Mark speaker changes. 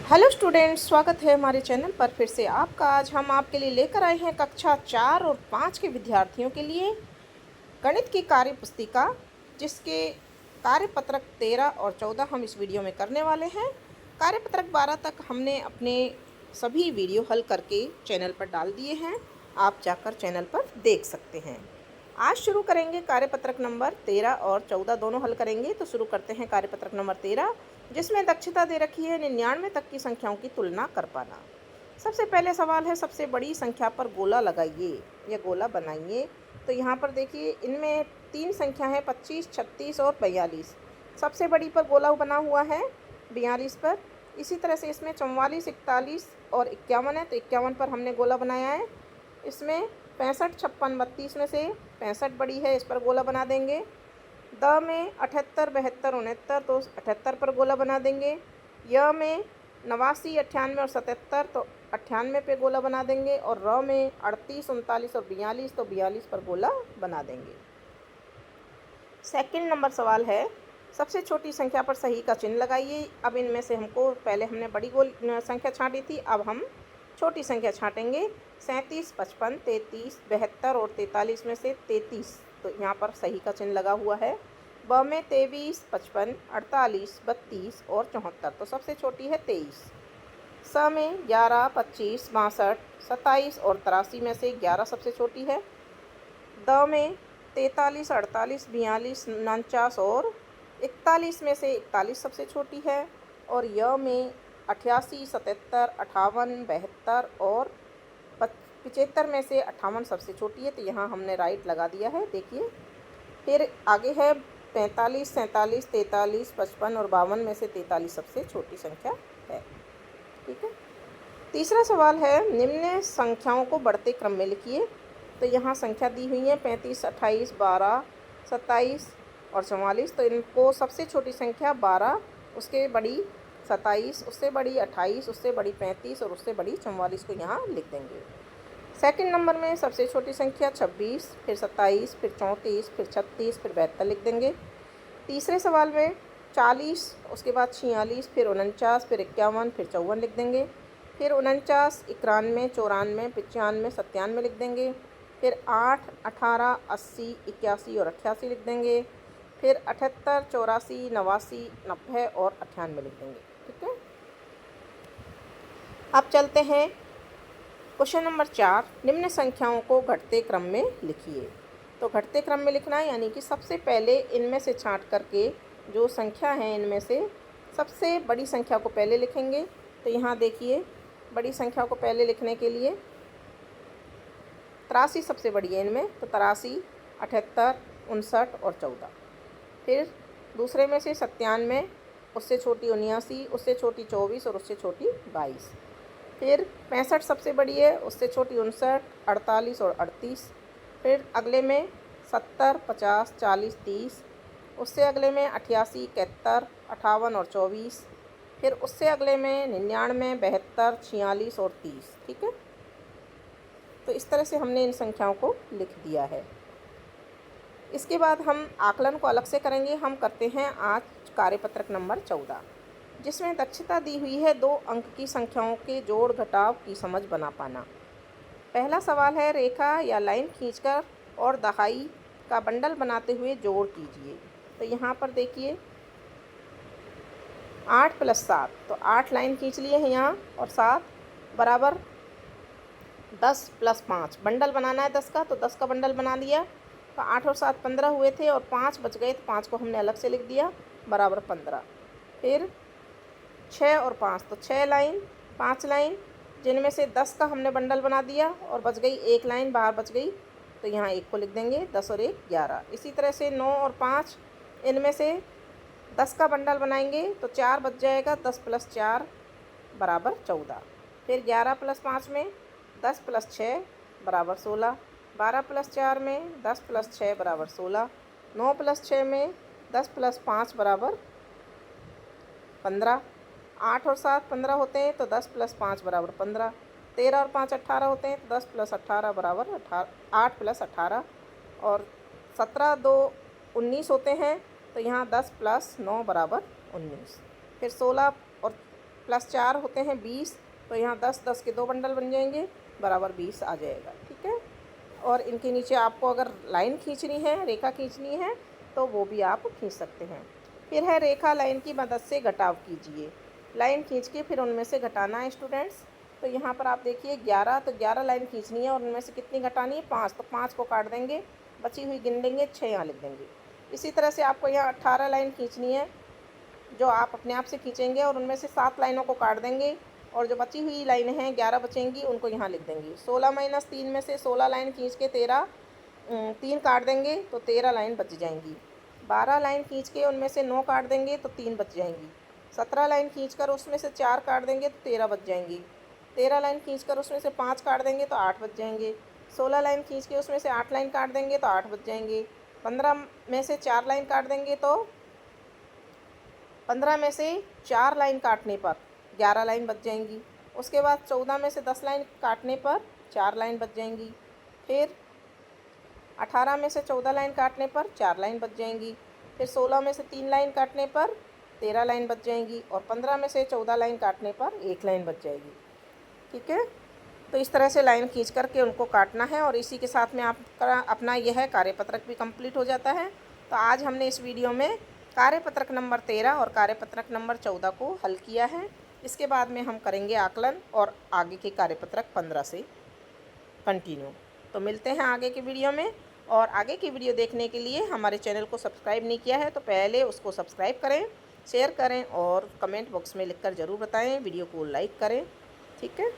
Speaker 1: Hello students, स्वागत है हमारे चैनल पर फिर से आपका। आज हम आपके लिए लेकर आए हैं कक्षा 4 और 5 के विद्यार्थियों के लिए गणित की कार्य पुस्तिका, जिसके कार्यपत्रक 13 और 14 हम इस वीडियो में करने वाले हैं। कार्यपत्रक 12 तक हमने अपने सभी वीडियो हल करके चैनल पर डाल दिए हैं, आप जाकर चैनल पर देख सकते हैं। आज शुरू करेंगे कार्यपत्रक नंबर 13 और 14 दोनों हल करेंगे। तो शुरू करते हैं कार्यपत्रक नंबर 13, जिसमें दक्षता दे रखी है 99 तक की संख्याओं की तुलना कर पाना। सबसे पहले सवाल है, सबसे बड़ी संख्या पर गोला लगाइए या गोला बनाइए। तो यहाँ पर देखिए, इनमें 3 संख्या है 25, 36 और 42। सबसे बड़ी पर गोला बना हुआ है 42 पर। इसी तरह से इसमें 44, 41 और 51 है, तो 51 पर हमने गोला बनाया है। इसमें 65, 56, 32 में से 65 बड़ी है, इस पर गोला बना देंगे। द में 78, 72, 69, तो 78 पर गोला बना देंगे। य में 89, 98 और 77, तो 98 पे गोला बना देंगे। और र में 38, 39 और 42, तो 42 पर गोला बना देंगे। सेकंड नंबर सवाल है, सबसे छोटी संख्या पर सही का चिन्ह लगाइए। अब इनमें से हमको, पहले हमने बड़ी संख्या छांटी थी, अब हम छोटी संख्या छांटेंगे। 37, 55, 33, 72 और 43 में से 33, तो यहाँ पर सही का चिन्ह लगा हुआ है। ब में 23, 55, 48, 32 और 74, तो सबसे छोटी है 23। स में 11, 25, 62, 27 और 83 में से 11 सबसे छोटी है। द में 43, 48, 42, 49 और 41 में से 41 सबसे छोटी है। और य में 88, 77, 58, 72 और 75 में से 58 सबसे छोटी है, तो यहाँ हमने राइट लगा दिया है, देखिए। फिर आगे है 45, 47, 43, 55 और 52 में से 43 सबसे छोटी संख्या है, ठीक है। तीसरा सवाल है, निम्न संख्याओं को बढ़ते क्रम में लिखिए। तो यहाँ संख्या दी हुई है 35, 28, 12, 27 और 44, तो इनको सबसे छोटी संख्या 12, उसके बड़ी 27, उससे बड़ी 28, उससे बड़ी 35 और उससे बड़ी 44 को यहाँ लिख देंगे। सेकंड नंबर में सबसे छोटी संख्या 26, फिर 27, फिर 34, फिर 36, फिर 72 लिख देंगे। तीसरे सवाल में 40, उसके बाद 46, फिर 49, फिर 51, फिर 54 लिख देंगे। फिर 49, 91, 94, 95, 97 लिख देंगे। फिर 8, 18, 80, 81 और 88 लिख देंगे। फिर 78, 84, 89, 90 और 98 लिख देंगे, ठीक है। अब चलते हैं क्वेश्चन नंबर 4, निम्न संख्याओं को घटते क्रम में लिखिए। तो घटते क्रम में लिखना है, यानी कि सबसे पहले इनमें से छांट करके जो संख्या है, इनमें से सबसे बड़ी संख्या को पहले लिखेंगे। तो यहाँ देखिए, बड़ी संख्या को पहले लिखने के लिए 83 सबसे बड़ी है इनमें, तो 83, 78, 59 और 14। फिर दूसरे में से 97, उससे छोटी 79, उससे छोटी 24 और उससे छोटी 22। फिर 65 सबसे बड़ी है, उससे छोटी 59, 48 और 38। फिर अगले में 70, 50, 40, 30, उससे अगले में 88, 71, 58 और 24। फिर उससे अगले में 99, 72, 46 और 30, ठीक है। तो इस तरह से हमने इन संख्याओं को लिख दिया है। इसके बाद हम आकलन को अलग से करेंगे। हम करते हैं आज कार्यपत्रक नंबर 14, जिसमें दक्षता दी हुई है 2 अंक की संख्याओं के जोड़ घटाव की समझ बना पाना। पहला सवाल है, रेखा या लाइन खींचकर और दहाई का बंडल बनाते हुए जोड़ कीजिए। तो यहाँ पर देखिए 8 + 7, तो 8 लाइन खींच लिए हैं यहाँ, और 7 बराबर 10 + 5, बंडल बनाना है 10 का, तो 10 का बंडल बना लिया। तो 8 और 7 15 हुए थे, और 5 बच गए, तो 5 को हमने अलग से लिख दिया, बराबर 15। फिर 6 और 5, तो 6 लाइन, 5 लाइन, जिनमें से 10 का हमने बंडल बना दिया और बच गई 1 लाइन बाहर बच गई, तो यहाँ 1 को लिख देंगे। 10 और 1 11। इसी तरह से 9 और 5, इनमें से 10 का बंडल बनाएंगे तो 4 बच जाएगा, 10 + 4 बराबर 14। फिर 11 + 5 में 10 + 6 बराबर 16। 12 + 4 में 10 + 6 बराबर 16। 9 + 6 में 10 + 5 बराबर 15। 8 और 7 15 होते हैं, तो 10 + 5 बराबर 15। 13 और 5 18 होते हैं, तो 10 + 18 बराबर 8 + 18। और 17 2 19 होते हैं, तो यहाँ 10 + 9 बराबर 19। फिर 16 और प्लस 4 होते हैं 20, तो यहाँ 10 10 के 2 बंडल बन जाएंगे, बराबर 20 आ जाएगा। ठीक है, और इनके नीचे आपको अगर लाइन खींचनी है, रेखा खींचनी है, तो वो भी आप खींच सकते हैं। फिर है रेखा लाइन की मदद से घटाव कीजिए। लाइन खींच के फिर उनमें से घटाना है स्टूडेंट्स। तो यहाँ पर आप देखिए 11, तो 11 लाइन खींचनी है और उनमें से कितनी घटानी है, 5, तो 5 को काट देंगे, बची हुई गिन लेंगे, 6 यहाँ लिख देंगे। इसी तरह से आपको यहाँ 18 लाइन खींचनी है, जो आप अपने आप से खींचेंगे और उनमें से 7 लाइनों को काट देंगे, और जो बची हुई लाइनें हैं 11 बचेंगी, उनको यहाँ लिख देंगे। 16 माइनस 3 में से 16 लाइन खींच के 3 काट देंगे, तो 13 लाइन बच जाएंगी। 12 लाइन खींच के उनमें से 9 काट देंगे, तो 3 बच जाएंगी। 17 लाइन खींचकर उसमें से 4 काट देंगे, तो 13 बच जाएंगी। 13 लाइन खींचकर उसमें से 5 काट देंगे, तो 8 बच जाएंगे। 16 लाइन खींच के उसमें से 8 लाइन काट देंगे, तो 8 बच जाएंगे। 15 में से 4 लाइन काट देंगे, तो 15 में से 4 लाइन काटने पर 11 लाइन बच जाएंगी। उसके बाद 14 में से 10 लाइन काटने पर 4 लाइन बच जाएंगी। फिर 18 में से 14 लाइन काटने पर 4 लाइन बच जाएंगी। फिर 16 में से 3 लाइन काटने पर 13 लाइन बच जाएंगी, और 15 में से 14 लाइन काटने पर 1 लाइन बच जाएगी। ठीक है, तो इस तरह से लाइन खींच करके उनको काटना है, और इसी के साथ में आपका अपना यह कार्यपत्रक भी कंप्लीट हो जाता है। तो आज हमने इस वीडियो में कार्यपत्रक नंबर 13 और कार्यपत्रक नंबर 14 को हल किया है। इसके बाद में हम करेंगे आकलन और आगे के कार्यपत्रक 15 से कंटिन्यू। तो मिलते हैं आगे की वीडियो में, और आगे की वीडियो देखने के लिए हमारे चैनल को सब्सक्राइब नहीं किया है तो पहले उसको सब्सक्राइब करें, शेयर करें और कमेंट बॉक्स में लिखकर ज़रूर बताएं, वीडियो को लाइक करें। ठीक है।